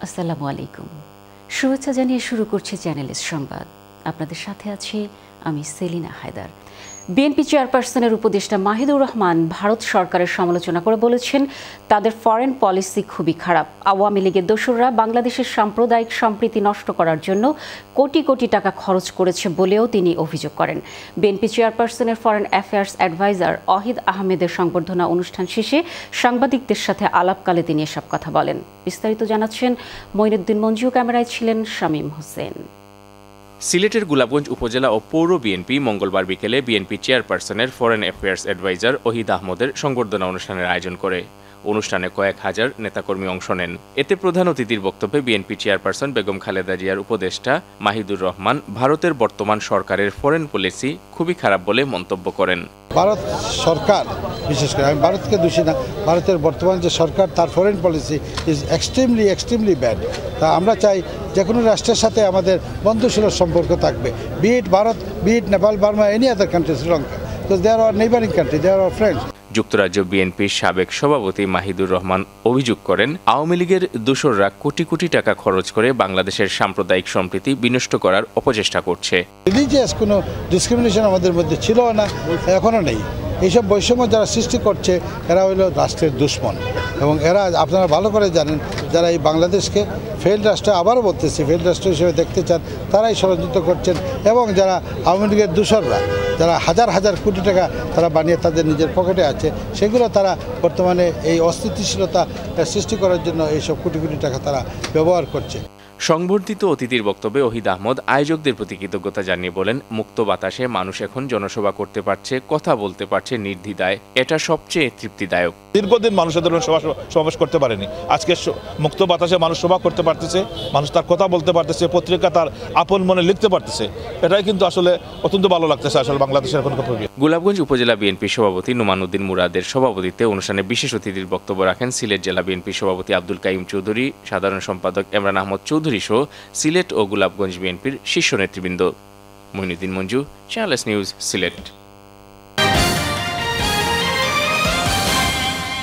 আসসালামু আলাইকুম। শুভেচ্ছা জানিয়ে শুরু করছি চ্যানেলের সংবাদ। আপনাদের সাথে আছি আমি সেলিনা হায়দার। বিএনপি চেয়ারপারসনের উপদেষ্টা মাহিদুর রহমান ভারত সরকারের সমালোচনা করে বলেছেন, তাদের ফরেন পলিসি খুবই খারাপ। আওয়ামী লীগের দোসররা বাংলাদেশের সাম্প্রদায়িক সম্প্রীতি নষ্ট করার জন্য কোটি কোটি টাকা খরচ করেছে বলেও তিনি অভিযোগ করেন। বিএনপি চেয়ারপারসনের ফরেন অ্যাফেয়ার্স অ্যাডভাইজার ওহিদ আহমেদের সংবর্ধনা অনুষ্ঠান শেষে সাংবাদিকদের সাথে আলাপকালে তিনি এসব কথা বলেন। বিস্তারিত জানাচ্ছেন মঈনুদ্দিন মঞ্জু, ক্যামেরায় ছিলেন শামীম হোসেন। সিলেটের গোলাপগঞ্জ উপজেলা ও পৌর বিএনপি মঙ্গলবার বিকেলে বিএনপি চেয়ারপারসনের ফরেন অ্যাফেয়ার্স অ্যাডভাইজার ওহিদ আহমদের সংবর্ধনা অনুষ্ঠানের আয়োজন করে। অনুষ্ঠানে কয়েক হাজার নেতাকর্মী অংশ নেন। এতে প্রধান অতিথির বক্তব্যে বিএনপি চেয়ারপারসন বেগম খালেদা জিয়ার উপদেষ্টা মাহিদুর রহমান ভারতের বর্তমান সরকারের ফরেন পলিসি খুবই খারাপ বলে মন্তব্য করেন। ভারত সরকার, বিশেষ করে আমি ভারতকে দোষী না, ভারতের বর্তমান যে সরকার তার foreign policy is extremely bad. তা আমরা চাই যে কোনো রাষ্ট্রের সাথে আমাদের বন্ধুসুলভ সম্পর্ক থাকবে, be it Bharat, be it Nepal, Burma, any other country, Sri Lanka, because they are our neighbouring country, they are our friends. যুক্তরাজ্য বিএনপির সাবেক সভাপতি মাহিদুর রহমান অভিযোগ করেন, আওয়ামী লীগের দোসররা কোটি কোটি টাকা খরচ করে বাংলাদেশের সাম্প্রদায়িক সম্প্রীতি বিনষ্ট করার অপচেষ্টা করছে। রিলিজিয়াস কোনো ডিসক্রিমিনেশন আমাদের মধ্যে ছিল না, এখনও নেই। এইসব বৈষম্য যারা সৃষ্টি করছে এরা হইল রাষ্ট্রের দুশ্মন, এবং এরা আপনারা ভালো করে জানেন, যারা এই বাংলাদেশকে ফেইল্ড রাষ্ট্র, আবারও বলতেছি ফেইল্ড রাষ্ট্র হিসেবে দেখতে চান, তারাই ষড়যন্ত্র করছেন। এবং যারা আওয়ামী লীগের দোসররা, যারা হাজার হাজার কোটি টাকা তারা বানিয়ে তাদের নিজের পকেটে আছে, সেগুলো তারা বর্তমানে এই অস্থিতিশীলতা সৃষ্টি করার জন্য এইসব কোটি কোটি টাকা তারা ব্যবহার করছে। সংবর্ধিত অতিথির বক্তব্যে ওহিদ আহমদ আয়োজকদের প্রতি কৃতজ্ঞতা জানিয়ে বলেন, মুক্ত বাতাসে মানুষ এখন জনসভা করতে পারছে, কথা বলতে পারছে নির্দ্বিধায়, এটা সবচেয়ে তৃপ্তিদায়ক। দীর্ঘদিন মানুষের ধরুন সমাবেশ করতে পারেনি, আজকে মুক্ত বাতাসে মানুষ সভা করতে পারতেছে, মানুষ তার কথা বলতে পারতেছে, পত্রিকা তার আপন মনে লিখতে পারতেছে। এটাই কিন্তু আসলে অত্যন্ত ভালো লাগতেছে আসলে বাংলাদেশের এখন। গোলাপগঞ্জ উপজেলা বিএনপি সভাপতি নোমান উদ্দিন মুরাদের সভাপতিত্বে অনুষ্ঠানে বিশেষ অতিথির বক্তব্য রাখেন সিলেট জেলা বিএনপি সভাপতি আব্দুল কাইম চৌধুরী, সাধারণ সম্পাদক ইমরান আহমদ চৌধুরী সহ সিলেট ও গোলাপগঞ্জ বিএনপির শীর্ষ নেতৃবৃন্দ। Moinuddin Manju, channel S news, Sylhet.